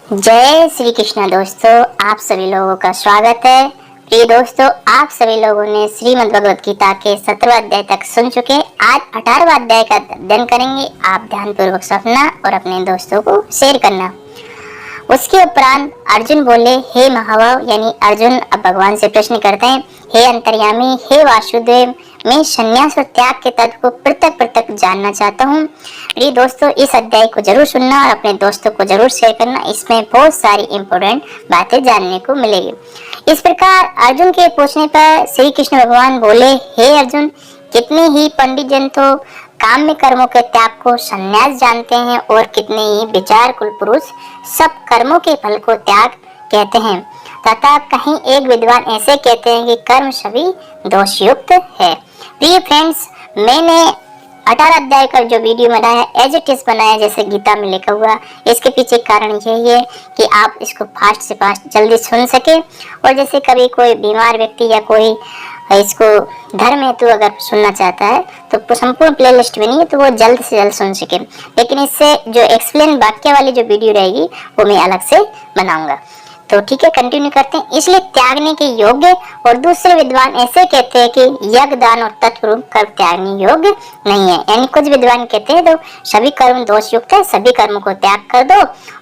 जय श्री कृष्ण दोस्तों, आप सभी लोगों का स्वागत है। प्रिय दोस्तों, आप सभी लोगों ने श्रीमद् भगवद गीता के 17वें अध्याय तक सुन चुके। आज 18वां अध्याय का अध्ययन करेंगे। आप ध्यान पूर्वक सुनना और अपने दोस्तों को शेयर करना। उसके उपरांत अर्जुन बोले, हे महाभाव, यानी अर्जुन अब भगवान से प्रश्न करते हैं, हे अंतर्यामी, हे वासुदेव, मैं संन्यास और त्याग के तत्व को पृथक पृथक जानना चाहता हूँ। प्रिय दोस्तों, इस अध्याय को जरूर सुनना और अपने दोस्तों को जरूर शेयर करना। इसमें बहुत सारी इंपॉर्टेंट बातें जानने को मिलेगी। इस प्रकार अर्जुन के पूछने पर श्री कृष्ण भगवान बोले, हे अर्जुन, कितने ही पंडित जन तो काम्य कर्मों के त्याग को संन्यास जानते हैं और कितने ही विचार कुल पुरुष सब कर्मों के फल को त्याग कहते हैं, तथा कहीं एक विद्वान ऐसे कहते हैं कि कर्म सभी दोषयुक्त है। प्रिय फ्रेंड्स, मैंने 18 अध्याय का जो वीडियो बनाया एज इट इज बनाया जैसे गीता में लिखा हुआ। इसके पीछे कारण यही है कि आप इसको फास्ट से फास्ट जल्दी सुन सके, और जैसे कभी कोई बीमार व्यक्ति या कोई इसको धर्म हेतु अगर सुनना चाहता है तो संपूर्ण प्लेलिस्ट में नहीं है तो वो जल्द से जल्द सुन सके। लेकिन इससे जो एक्सप्लेन वाक्य वाली जो वीडियो रहेगी वो मैं अलग से बनाऊंगा। तो ठीक है, कंटिन्यू करते हैं। इसलिए त्यागने के योग्य, और दूसरे विद्वान ऐसे कहते हैं कि यज्ञ, दान और तत्वरूप कर्म त्यागने योग्य नहीं है। यानी कुछ विद्वान कहते हैं तो सभी कर्म दोष युक्त है, सभी कर्मों को त्याग कर दो,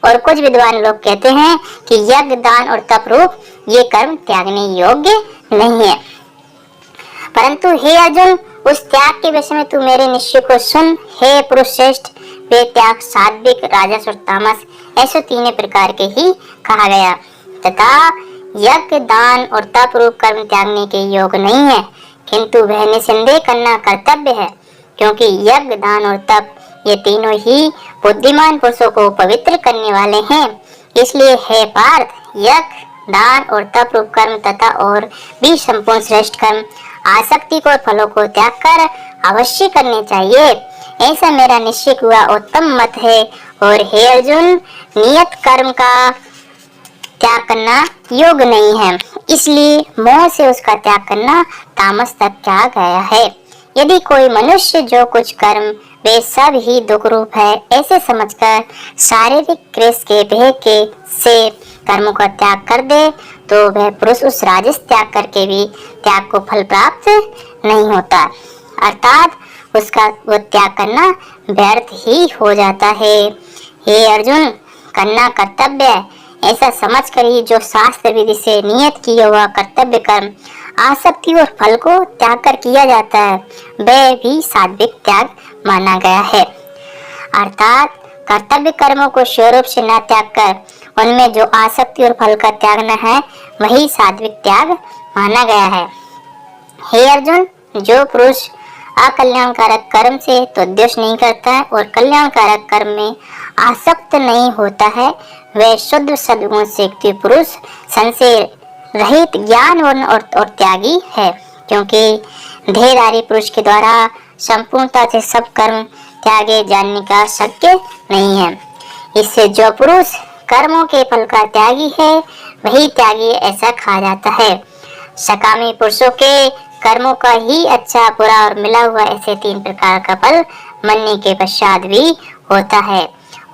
और कुछ विद्वान लोग कहते हैं कि यज्ञ, दान और तपरूप ये कर्म त्यागने योग्य नहीं है। परंतु हे अर्जुन, उस त्याग के विषय में तू मेरे निश्चय को सुन। हे पुरुष श्रेष्ठ, वे त्याग सात्विक, राजस और तामस ऐसे तीन प्रकार के ही कहा गया, तथा यज्ञ, दान और तप रूप कर्म त्यागने के योग नहीं है, किंतु वह निसंदेह करना कर्तव्य है, क्योंकि यज्ञ, दान और तप ये तीनों ही बुद्धिमान पुरुषों को पवित्र करने वाले हैं। इसलिए हे पार्थ, यज्ञ, दान और तप रूप कर्म तथा और भी संपूर्ण श्रेष्ठ कर्म आसक्ति को, फलों को त्याग कर अवश्य करने चाहिए। ऐसा मेरा निश्चय हुआ उत्तम मत है। और हे अर्जुन, नियत कर्म का त्याग करना योग नहीं है, इसलिए मोह से उसका त्याग करना तामस तक कहा गया है। यदि कोई मनुष्य जो कुछ कर्म वे सब ही दुख रूप है ऐसे समझकर शारीरिक क्लेश के भेद के से कर्मों का त्याग कर दे, तो वह पुरुष उस राजस त्याग करके भी त्याग को फल प्राप्त नहीं होता, अर्थात उसका वो त्याग करना व्यर्थ ही हो जाता है। हे अर्जुन, करना कर्तव्य है ऐसा समझकर ही जो शास्त्र विधि से नियत किया हुआ कर्तव्य कर्म आसक्ति और फल को त्याग कर किया जाता है, वह भी सात्विक त्याग माना गया है। अर्थात कर्तव्य कर्मों को स्वरूप से न त्याग कर उनमें जो आसक्ति और फल का त्यागना है वही सात्विक त्याग माना गया है। हे अर्जुन, जो पुरुष अकल्याणकारक कर्म से तो द्वेष नहीं करता है और कल्याणकारक कर्म में आसक्त नहीं होता है, वह शुद्ध सद्गुण से युक्त पुरुष संशय रहित ज्ञानवान और त्यागी है, क्योंकि धैर्यधारी पुरुष के द्वारा संपूर्णता से सब कर्म त्यागे जानने का शक्य नहीं है। इससे जो पुरुष कर्मों के फल का त्यागी है वही त्यागी ऐसा कहा जाता है। सकामी पुरुषों के कर्मों का ही अच्छा, बुरा और मिला हुआ ऐसे तीन प्रकार का फल मरने के पश्चात भी होता है,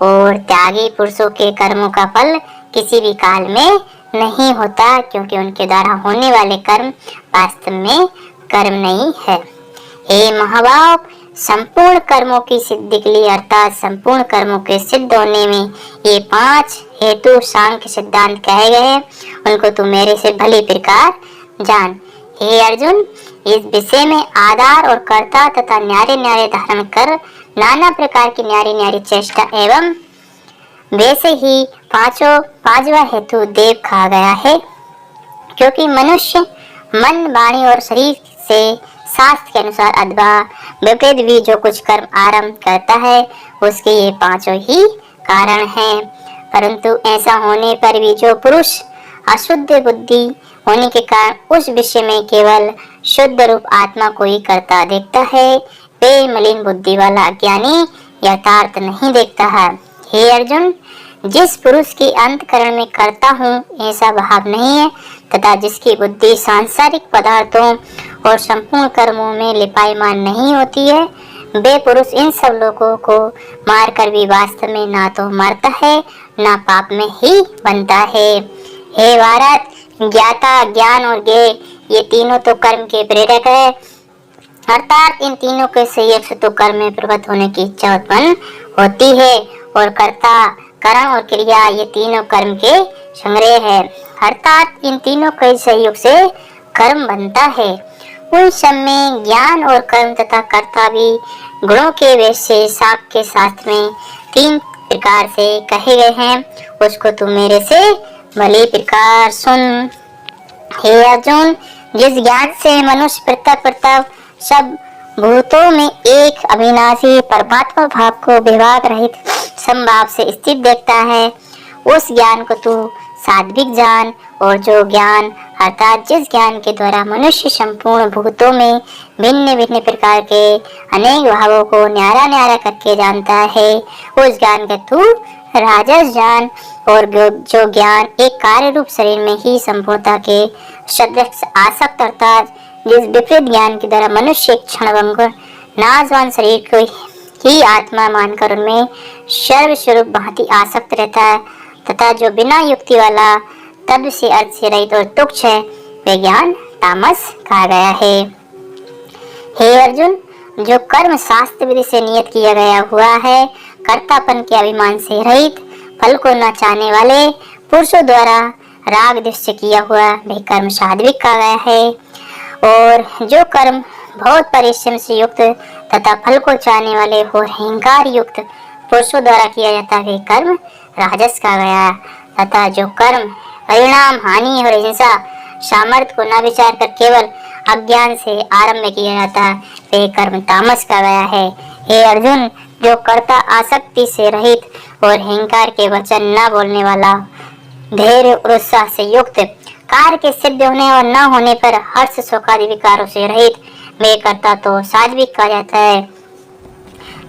और त्यागी पुरुषों के कर्मों का फल किसी भी काल में नहीं होता, क्योंकि उनके द्वारा होने वाले कर्म वास्तव में कर्म नहीं है। हे महाभाव, संपूर्ण कर्मों की सिद्धि के लिए अर्थात संपूर्ण कर्मों के सिद्ध होने में ये 5 हेतु सांख्य सिद्धांत कहे गए हैं, उनको तू मेरे से भली प्रकार जान। हे अर्जुन, इस विषय में आधार और कर्ता तथा न्यारे न्यारे धारण कर नाना प्रकार की न्यारी न्यारी चेष्टा एवं वैसे ही पांचवा हेतु देव कहा गया है, क्योंकि मनुष्य मन, वाणी और शरीर से शास्त्र के अनुसार अथवा विपरीत भी जो कुछ कर्म आरंभ करता है उसके ये 5 ही कारण हैं। परंतु ऐसा होने पर भी जो पुरुष अशुद्ध बुद्धि होने के कारण उस विषय में केवल शुद्ध रूप आत्मा को ही करता देखता है, वे मलिन बुद्धि वाला अज्ञानी यथार्थ नहीं देखता है। हे अर्जुन, जिस पुरुष की अंतकरण में करता हूँ ऐसा भाव नहीं है तथा जिसकी बुद्धि सांसारिक पदार्थों और संपूर्ण कर्मों में लिपायमान नहीं होती है, वे पुरुष इन सब लोगों को मारकर भी वास्तव में ना तो मरता है ना पाप में ही बनता है। हे भारत, ज्ञाता, ज्ञान और ज्ञेय ये तीनों तो कर्म के प्रेरक है, अर्थात इन तीनों के संयोग से तो कर्म में प्रवृत्त होने की इच्छा उत्पन्न होती है, और कर्ता, करण और क्रिया ये तीनों कर्म के संग्रह है, अर्थात इन तीनों के सहयोग से कर्म बनता है। उन सब में ज्ञान और कर्म तथा कर्ता भी गुणों के वैसे शाक्य शास्त्र में 3 प्रकार से कहे गए हैं, उसको तू मेरे से भली प्रकार सुन। हे अर्जुन, जिस ज्ञान से मनुष्य पृथक पृथक सब भूतों में एक अविनाशी परमात्मा भाव को विभाग रहित समभाव से स्थित देखता है, उस ज्ञान को तू सात्विक जान। और जो ज्ञान अर्थात जिस ज्ञान के द्वारा मनुष्य संपूर्ण भूतों में भिन्न भिन्न प्रकार के अनेक भावों को न्यारा न्यारा करके जानता है, उस ज्ञान का तू राजस जान। और जो ज्ञान एक कार्य रूप शरीर में ही संपूर्णता के सदृश आसक्त अर्थात जिस विपरीत ज्ञान के द्वारा मनुष्य क्षणभंगुर नाशवान शरीर को ही आत्मा मानकर उनमें सर्वस्वरूप भांति आसक्त रहता है, तथा जो बिना युक्ति वाला तत्व से अर्थ से रहित और तुच्छ है, वे ज्ञान तामस कहा गया है। हे अर्जुन, जो कर्म शास्त्र विधि से नियत किया गया हुआ है, कर्तापन के अभिमान से रहित, फल को न चाहने वाले पुरुषों द्वारा राग द्वेष से किया हुआ वह कर्म सात्विक कहा गया है। और जो कर्म बहुत परिश्रम से युक्त तथा फल को चाहने वाले और अहंकार युक्त पुरुषों द्वारा किया जाता है, कर्म राजस कहा गया, तथा जो कर्म परिणाम हानि और हिंसा सामर्थ्य को न विचार कर केवल अज्ञान से आरंभ किया जाता है, वह कर्म तामस कहा गया है। हे अर्जुन, जो कर्ता आसक्ति से रहित और अहंकार के वचन न बोलने वाला, धैर्य और उत्साह से युक्त, कार्य के सिद्ध होने और न होने पर हर्ष शोकादि विकारों से रहित, वे कर्ता तो सात्विक कहा जाता है।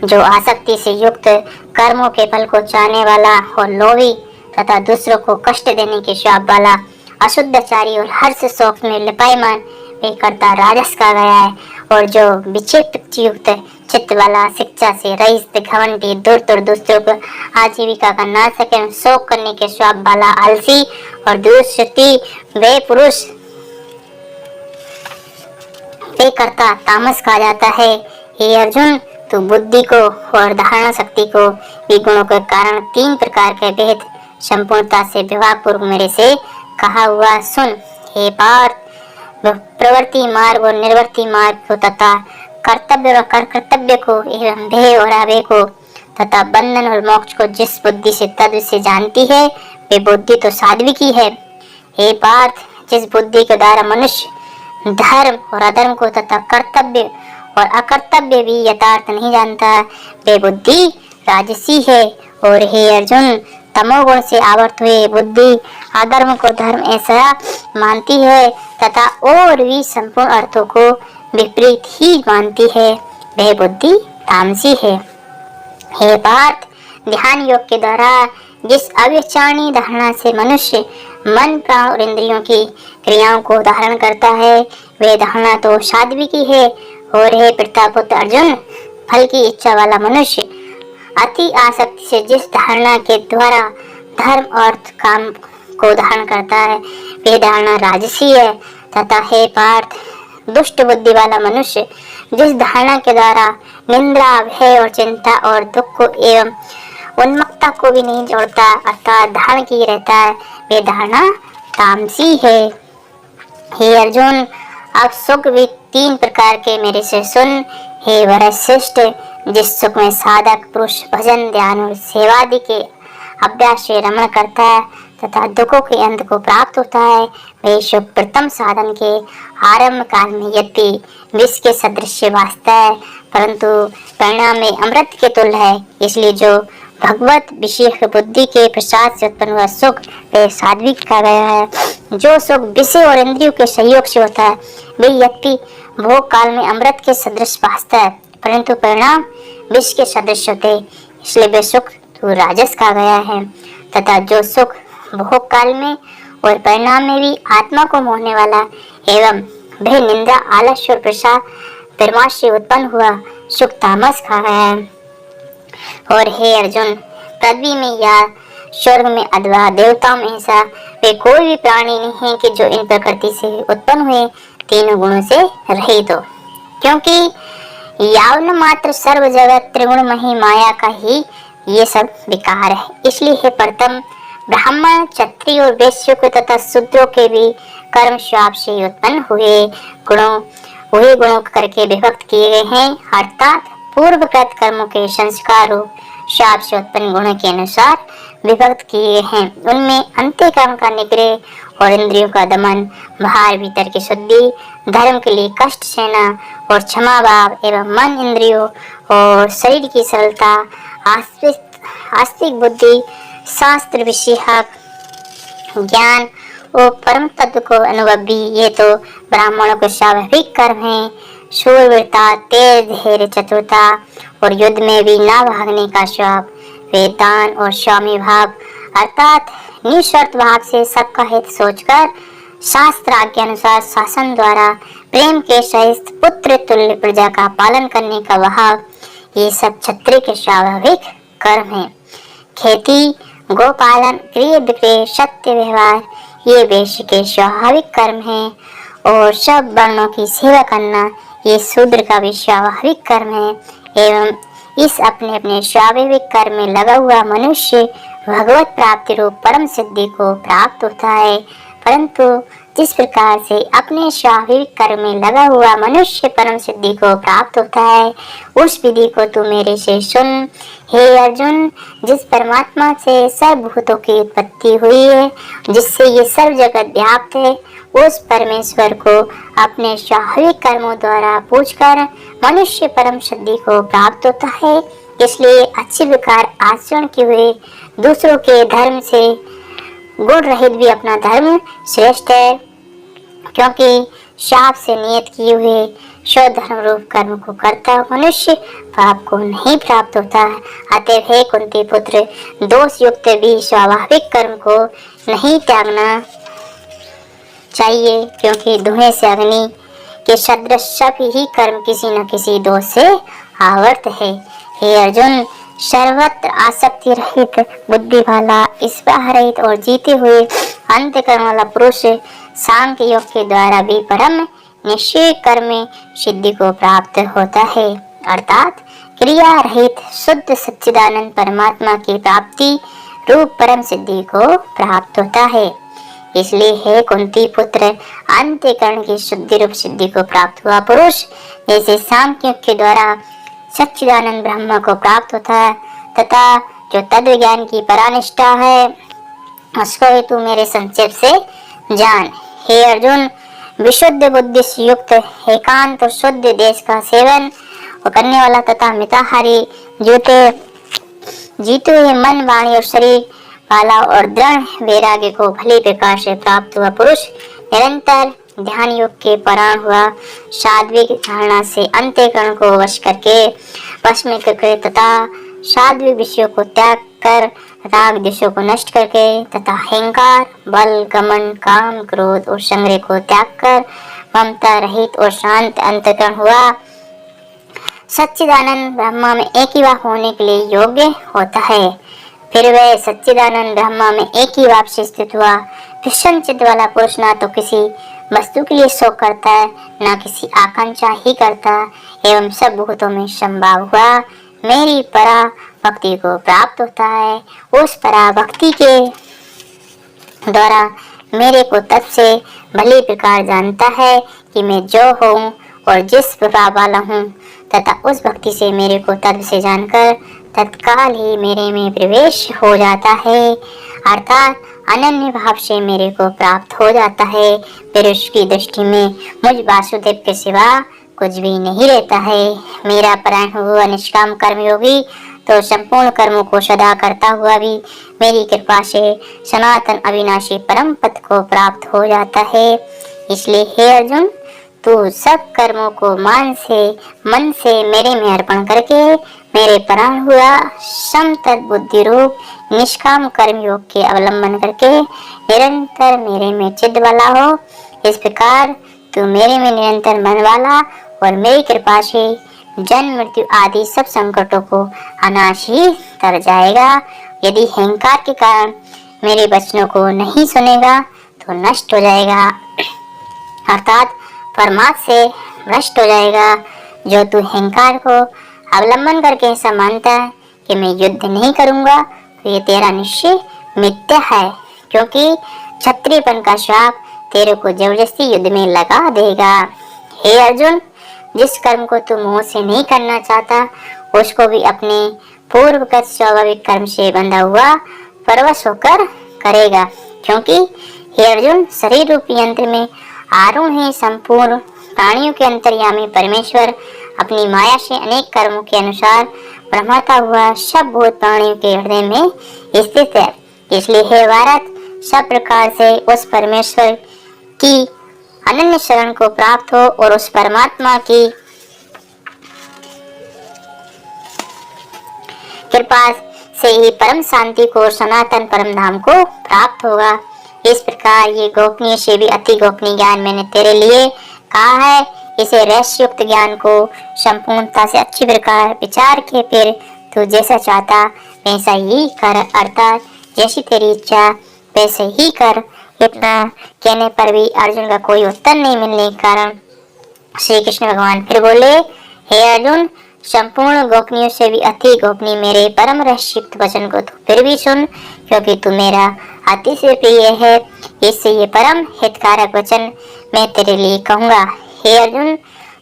जो आसक्ति से युक्त, कर्मों के फल को चाहने वाला और लोभी तथा दूसरों को कष्ट देने के श्राप वाला, अशुद्धाचारी और हर्ष शोक में लिपायमान, वे कर्ता राजस कहा गया है। और जो विक्षिप्त युक्त चित्त वाला, शिक्षा से रहित, घमंडी, दूर दूसरों को आजीविका का नाश सके शोक करने के श्राप वाला, आलसी और दुष्टी, वे पुरुष वे कर्ता तामस कहा जाता है। हे अर्जुन, तू बुद्धि को और धारणा शक्ति को विगुणों के कारण 3 प्रकार के भेद संपूर्णता से विवाह पूर्व मेरे से कहा हुआ सुन। हे पार्थ, प्रवृत्ति मार्ग और निर्वृत्ति मार्ग को तथा कर्तव्य व कर्तव्य को एवं भय और अभय को तथा बंधन और मोक्ष को जिस बुद्धि से तत्व से जानती है, वे बुद्धि तो सात्विक ही है। हे पार्थ, जिस बुद्धि के द्वारा मनुष्य धर्म और अधर्म को तथा कर्तव्य और अकर्तव्य भी यथार्थ नहीं जानता, वे बुद्धि राजसी है। और हे अर्जुन, तमोगुण से आवर्त हुए बुद्धि अधर्म को धर्म ऐसा मानती है तथा और भी संपूर्ण अर्थों को विपरीत ही मानती है, वह बुद्धि तामसी है। हे पार्थ, ध्यान योग के द्वारा जिस अव्यचारणी धारणा से मनुष्य मन, प्राण और इंद्रियों की क्रियाओं को धारण करता है, वे धारणा तो सात्विक ही है। और हे प्रतापपुत्र अर्जुन, फल की इच्छा वाला मनुष्य अति आसक्ति से जिस धारणा के द्वारा धर्म अर्थ काम को धारण करता है, वे धारणा राजसी है। तथा हे पार्थ, दुष्ट बुद्धि वाला मनुष्य जिस धारणा के द्वारा निंदा, भय और चिंता और दुख को एवं उन्मत्तता को भी नहीं जोड़ता अर्थात धारण की रहता है, वे धारणा तामसी है। हे अर्जुन, अब सुख भी 3 प्रकार के मेरे से सुन। हे वरश्रेष्ठ, जिस सुख में साधक पुरुष भजन, ध्यान और सेवादि के अभ्यास से रमण करता है तथा दुखों के अंत को प्राप्त होता है, वे सुख प्रथम साधन के आरंभ काल में यद्यपि विष के सदृश भासता है, परंतु परिणाम में अमृत के तुल्य है। इसलिए जो भगवत विषय बुद्धि के प्रसाद से उत्पन्न हुआ सुख, वे सात्विक कहा गया है। जो सुख विषय और इंद्रियों के सहयोग से होता है, वे यद्यपि भोग काल में अमृत के सदृश भासता है, परंतु परिणाम विष के सदृश होते, इसलिए वे सुख तो राजस कहा गया है। तथा जो सुख भोग काल में और परिणाम में भी आत्मा को मोहने वाला एवं भय, निंदा, आलस्य और प्रसाद परमाश से उत्पन्न हुआ सुख तामस कहा गया है। और हे अर्जुन, पृथ्वी में या स्वर्ग में अथवा देवताओं में ऐसा वे कोई भी प्राणी नहीं है कि जो इन प्रकृति से उत्पन्न हुए तीनों गुणों से रहित हो, क्योंकि यावन मात्र सर्व जगत त्रिगुणमयी माया का ही ये सब विकार है। इसलिए हे प्रथम ब्राह्मण, क्षत्रिय और वैश्य को तथा शूद्रों के भी कर्म श्राप से उत्पन्न गुणों करके विभक्त किए गए हैं, अर्थात पूर्वकृत कर्मों के संस्कार श्राप से उत्पन्न गुणों के अनुसार विभक्त किए हैं। उनमें अंत्यकर्म का निग्रह और इंद्रियों का दमन, बाहर भीतर की शुद्धि, धर्म के लिए कष्ट सहना और क्षमा भाव एवं मन, इंद्रियों और शरीर की सरलता, आस्तिक बुद्धि, शास्त्र विषयक ज्ञान और परम तत्व को अनुभव भी ये तो ब्राह्मणों को स्वाभाविक कर्म है। शूरवीरता, तेज धैर्य, चतुरता और युद्ध में भी ना भागने का श्राप, वेदान और स्वामी भाव अर्थात निस्वार्थ भाव से सबका हित सोचकर शास्त्र आज्ञा अनुसार शासन द्वारा प्रेम के सहित पुत्र तुल्य प्रजा का पालन करने का भाव, ये सब क्षत्रिय के स्वाभाविक कर्म है। खेती, गोपालन, क्रय विक्रय, सत्य व्यवहार ये वैश्य के स्वाभाविक कर्म है और सब वर्णों की सेवा करना ये शूद्र का भी स्वाभाविक कर्म है। एवं इस अपने अपने स्वाभाविक कर्म में लगा हुआ मनुष्य भगवत प्राप्ति रूप परम सिद्धि को प्राप्त होता है। परंतु जिस प्रकार से अपने स्वाभाविक कर्म में लगा हुआ मनुष्य परम सिद्धि को प्राप्त होता है, उस विधि को तू मेरे से सुन। हे अर्जुन, जिस परमात्मा से सब भूतों की उत्पत्ति हुई है, जिससे ये सब जगत व्याप्त है, उस परमेश्वर को अपने स्वाभाविक कर्मों द्वारा पूजकर मनुष्य परम सिद्धि को प्राप्त होता है। इसलिए अच्छी प्रकार आचरण किए हुए दूसरों के धर्म से गुण रहित भी अपना धर्म श्रेष्ठ है, क्योंकि शाप से नियत किए हुए शुद्ध धर्म रूप कर्म को करता मनुष्य पाप को नहीं प्राप्त होता। अतएव हे कुंती पुत्र, दोष युक्त भी स्वाभाविक कर्म को नहीं त्यागना चाहिए, क्योंकि धुएं से अग्नि के सदृश सब ही कर्म किसी न किसी दोष से आवर्त है। हे अर्जुन, सर्वत्र आसक्ति रहित, बुद्धि वाला, स्पृहा रहित और जीते हुए अंतःकरण वाला पुरुष सांख्य योग के द्वारा भी परम निश्चय कर्म सिद्धि को प्राप्त होता है, अर्थात क्रिया रहित शुद्ध सच्चिदानंद परमात्मा की प्राप्ति रूप परम सिद्धि को प्राप्त होता है। इसलिए हे कुंती पुत्र, अंतःकरण की शुद्धि रूप सिद्धि को प्राप्त हुआ पुरुष जैसे सांख्य योग के द्वारा सच्चिदानंद ब्रह्म को प्राप्त होता है, तथा जो तत्व ज्ञान की परानिष्ठा है उसको भी तू मेरे संक्षेप से जान। हे अर्जुन, विशुद्ध बुद्धि से युक्त एकांत और शुद्ध देश का सेवन करने वाला तथा मिताहारी जीते हुए मन, वाणी और शरीर वाला और दृढ़ वैराग्य को भली प्रकार से प्राप्त हुआ पुरुष निरंतर ध्यान योग के परायण हुआ, सात्विक धारणा से अंतःकरण को वश में करके तथा सात्विक विषयों को त्याग कर राग देशों को नष्ट करके तथा अहंकार, बल, घमंड, काम, क्रोध और संग्रह को त्याग कर ममता रहित और शांत अंतःकरण हुआ, सच्चिदानंद ब्रह्मा में एक ही भाव होने के लिए योग्य होता है। फिर वह सच्चिदानंद ब्रह्मा में एक ही भाव से स्थित हुआ विषम चित्त वाला पुरुष ना तो किसी वस्तु के लिए शोक करता है, न किसी आकांक्षा ही करता, एवं सब भूतों में संभाव हुआ मेरी परा भक्ति को प्राप्त होता है। उस परा भक्ति के द्वारा मेरे को तत्व से भली प्रकार जानता है कि मैं जो हूँ और जिस प्रभाव वाला हूँ, तथा उस भक्ति से मेरे को तत्व से जानकर तत्काल ही मेरे में प्रवेश हो जाता है, अर्थात अनन्य भाव से मेरे को प्राप्त हो जाता है। फिर उसकी दृष्टि में मुझ वासुदेव के सिवा कुछ भी नहीं रहता है। मेरा परायण हुआ निष्काम कर्मयोगी तो संपूर्ण कर्मों को सदा करता हुआ भी मेरी कृपा से सनातन अविनाशी परम पद को प्राप्त हो जाता है। इसलिए हे अर्जुन, तू सब कर्मों को मन से मेरे में अर्पण करके मेरे परायण हुआ समतद बुद्धि रूप निष्काम कर्म योग के अवलंबन करके निरंतर मेरे में चित्त वाला हो। इस प्रकार तू मेरे में निरंतर मन वाला और मेरी कृपा से जन्म मृत्यु आदि सब संकटों को अनाश ही तर जाएगा। यदि अहंकार के कारण मेरे वचनों को नहीं सुनेगा तो नष्ट हो जाएगा, अर्थात परमात्मा से भ्रष्ट हो जाएगा। जो तू अहंकार को अवलंबन करके ऐसा मानता है कि मैं युद्ध नहीं करूंगा, तो ये तेरा निश्चय मिथ्या है, क्योंकि क्षत्रियपन का श्राप तेरे को जबरदस्ती युद्ध में लगा देगा। हे अर्जुन, जिस कर्म को तू मोह से नहीं करना चाहता, उसको भी अपने पूर्वगत स्वाभाविक कर्म से बंधा हुआ परवश होकर करेगा, क्योंकि हे अर्जुन, शरीर रूपी यंत्र में आरूढ़ है संपूर्ण प्राणियों के अंतर्यामी परमेश्वर अपनी माया से अनेक कर्मों के अनुसार ब्रह्मता हुआ सब भूत प्राणियों के हृदय में स्थित है। इसलिए हे भारत, सब प्रकार से उस परमेश्वर की अनन्य शरण को प्राप्त हो और उस परमात्मा की कृपा से ही परम शांति को, सनातन परम धाम को प्राप्त होगा। इस प्रकार ये गोपनीय से भी अति गोपनीय ज्ञान मैंने तेरे लिए कहा है। इसे रहस्य युक्त ज्ञान को संपूर्णता से अच्छी प्रकार विचार के फिर तू जैसा चाहता वैसा ही कर, अर्थात जैसी तेरी इच्छा वैसे ही कर। इतना कहने पर भी अर्जुन का कोई उत्तर नहीं मिलने के कारण श्री कृष्ण भगवान फिर बोले, हे अर्जुन, संपूर्ण गोपनीय से भी अति गोपनीय मेरे परम रहस्युक्त वचन को तू फिर भी सुन, क्योंकि तू मेरा अति से प्रिय है। इससे ये परम हितकारक वचन मैं तेरे लिए कहूँगा। हे अर्जुन,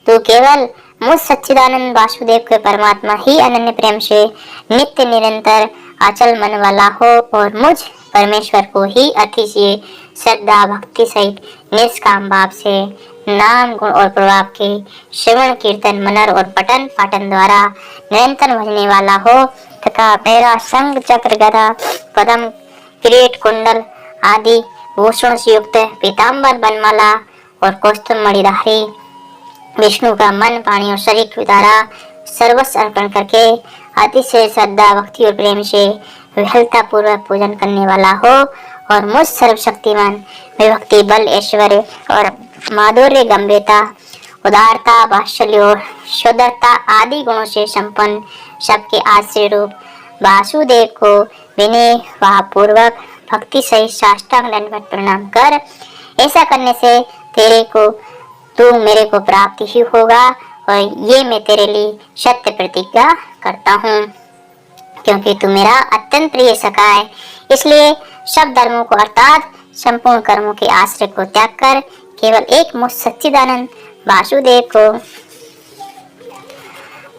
तू केवल मुझ सच्चिदानंद वासुदेव के परमात्मा ही अनन्य प्रेम से नित्य निरंतर अचल मन वाला हो और मुझ परमेश्वर को ही अतिशय श्रद्धा भक्ति सहित निष्काम भाव से नाम गुण और प्रभाव के श्रवण कीर्तन मनन और पठन पाठन द्वारा निरंतर भजने वाला हो, तथा मेरा संग चक्र गदा पदम किरीट कुंडल आदि भूषण से युक्त पीताम्बर बनमाला और कौस्तुभ मणिधारी विष्णु का मन पानी और शरीर के द्वारा सर्वस्व अर्पण करके अतिशय श्रद्धा भक्ति और प्रेम से विफलता पूर्वक पूजन करने वाला हो और मुझ सर्वशक्तिमान विभक्ति बल ऐश्वर्य और माधुर्य गंभीरता उदारता वात्सल्य और शुद्धता आदि गुणों से संपन्न सबके आश्रय रूप वासुदेव को विनय भावपूर्वक भक्ति सहित साष्टांग दंडवत प्रणाम कर। ऐसा करने से तू मेरे को प्राप्ति ही होगा, और ये मैं तेरे लिए सत्य प्रतिज्ञा करता हूँ, क्योंकि तू मेरा अत्यंत प्रिय सखा है। इसलिए सब धर्मों को अर्थात संपूर्ण कर्मों के आश्रय को त्याग कर केवल एक मुझ सच्चिदानंद वासुदेव को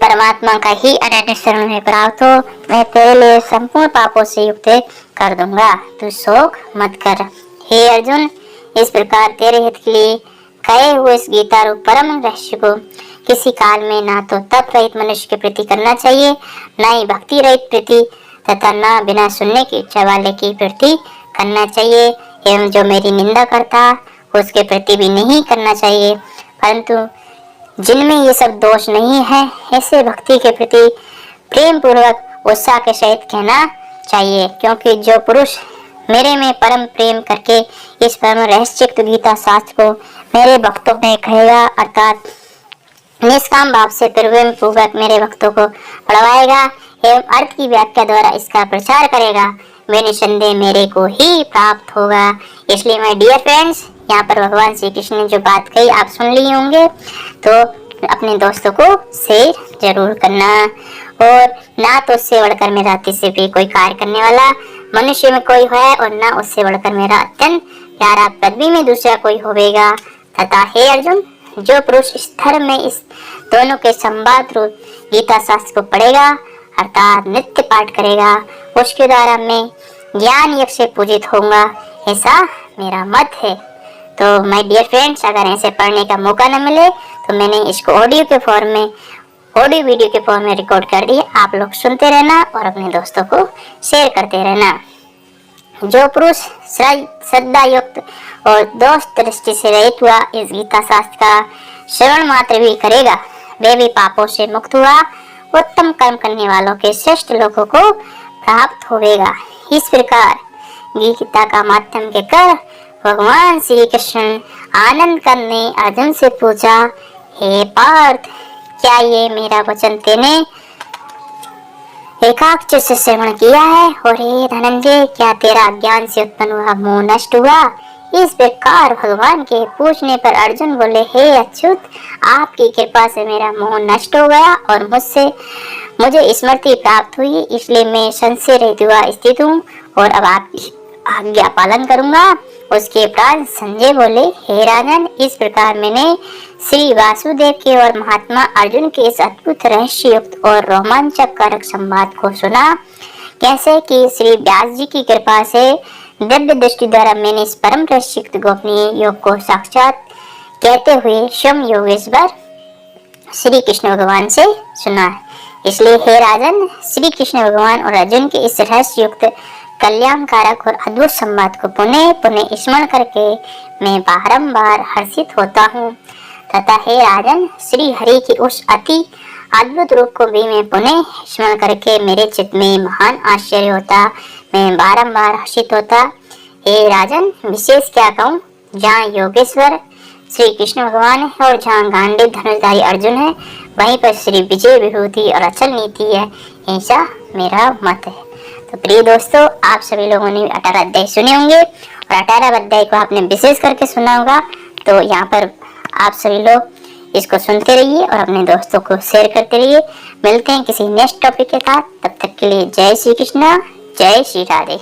परमात्मा का ही अनन्य शरण में प्राप्त हो। मैं तेरे लिए संपूर्ण पापों से युक्त कर दूंगा, तू शोक मत कर। हे अर्जुन, इस प्रकार तेरे हित के लिए कहे हुए इस गीता रूप परम रहस्य को किसी काल में ना तो तप रहित मनुष्य के प्रति करना चाहिए, ना ही भक्ति रहित प्रति, तथा ना बिना सुनने की इच्छा वाले की प्रति करना चाहिए, एवं जो मेरी निंदा करता उसके प्रति भी नहीं करना चाहिए। परंतु जिनमें ये सब दोष नहीं है, ऐसे भक्ति के प्रति प्रेम पूर्वक उत्साह के सहित कहना चाहिए, क्योंकि जो पुरुष मेरे में परम प्रेम करके इस परम रहस्ययुक्त गीता शास्त्र को मेरे भक्तों में कहेगा, अर्थात निष्काम भाव से प्रेम पूर्वक मेरे भक्तों को पढ़वाएगा एवं अर्थ की व्याख्या द्वारा इसका प्रचार करेगा, वे निसंदेह मेरे को ही प्राप्त होगा। इसलिए माय डियर फ्रेंड्स, यहाँ पर भगवान श्री कृष्ण ने जो बात कही आप सुन लिए होंगे, तो अपने दोस्तों को शेयर जरूर करना। और ना तो उससे बढ़कर मेरा अतिशय प्रिय कोई कार्य करने वाला मनुष्य में कोई है, और ना उससे बढ़कर मेरा अत्यंत प्यारा पृथ्वी में दूसरा कोई होवेगा। तथा हे अर्जुन, जो पुरुष इस धर्म में इस दोनों के संवाद रूप गीता शास्त्र को पढ़ेगा, अर्थात नित्य पाठ करेगा, उसके द्वारा मैं ज्ञान यज्ञ से पूजित होऊंगा, ऐसा मेरा मत है। तो माय डियर फ्रेंड्स, अगर ऐसे पढ़ने का मौका न मिले तो मैंने इसको ऑडियो वीडियो के फॉर्म में रिकॉर्ड कर दिया। आप लोग सुनते रहना और अपने दोस्तों को शेयर करते रहना। जो पुरुष श्रद्धा युक्त और दोष दृष्टि से रहित हुआ इस गीता शास्त्र का श्रवण मात्र भी करेगा, वे भी पापों से मुक्त हुआ उत्तम कर्म करने वालों के श्रेष्ठ लोगों को प्राप्त होवेगा। इस प्रकार गीता का माध्यम के कर भगवान श्री कृष्ण आनंद करने अर्जुन से पूछा, हे पार्थ, क्या ये मेरा वचन तेने एकाग्र से श्रवण किया है। और हे धनंजय, क्या तेरा अज्ञान से उत्पन्न हुआ मोह नष्ट हुआ? इस प्रकार भगवान के पूछने पर अर्जुन बोले, हे अच्युत, आपकी कृपा से मेरा मोह नष्ट हो गया और मुझे स्मृति प्राप्त हुई, इसलिए मैं संशय रहित हुआ स्थित हूँ और अब आपकी आज्ञा पालन करूंगा। उसके उपरांत संजय बोले, हे राजन, इस प्रकार मैंने श्री वासुदेव के और महात्मा अर्जुन के इस अद्भुत रहस्य युक्त और रोमांचक कारक संवाद को सुना। कैसे कि श्री व्यास जी की कृपा से दिव्य दृष्टि द्वारा मैंने इस परम रहस्युक्त गोपनीय योग को साक्षात कहते हुए स्वयं योगेश्वर श्री कृष्ण भगवान से सुना है। इसलिए हे राजन, श्री कृष्ण भगवान और अर्जुन के इस रहस्य युक्त कल्याणकारक और अद्भुत संवाद को पुनः पुनः स्मरण करके मैं बारंबार हर्षित होता हूँ तथा हे राजन, श्री हरि की उस अति अद्भुत रूप को भी मैं पुनः स्मरण करके मेरे चित्त में महान आश्चर्य होता, मैं बारंबार हर्षित होता। हे राजन, विशेष क्या कहूँ, जहाँ योगेश्वर श्री कृष्ण भगवान है और जहाँ गांडीव धनुषधारी अर्जुन है, वहीं पर श्री विजय विभूति और अचल नीति है, ऐसा मेरा मत है। तो प्रिय दोस्तों, आप सभी लोगों ने 18 अध्याय सुने होंगे और 18 अध्याय को आपने विशेष करके सुना होगा। तो यहाँ पर आप सभी लोग इसको सुनते रहिए और अपने दोस्तों को शेयर करते रहिए। मिलते हैं किसी नेक्स्ट टॉपिक के साथ, तब तक के लिए जय श्री कृष्णा, जय श्री राधे।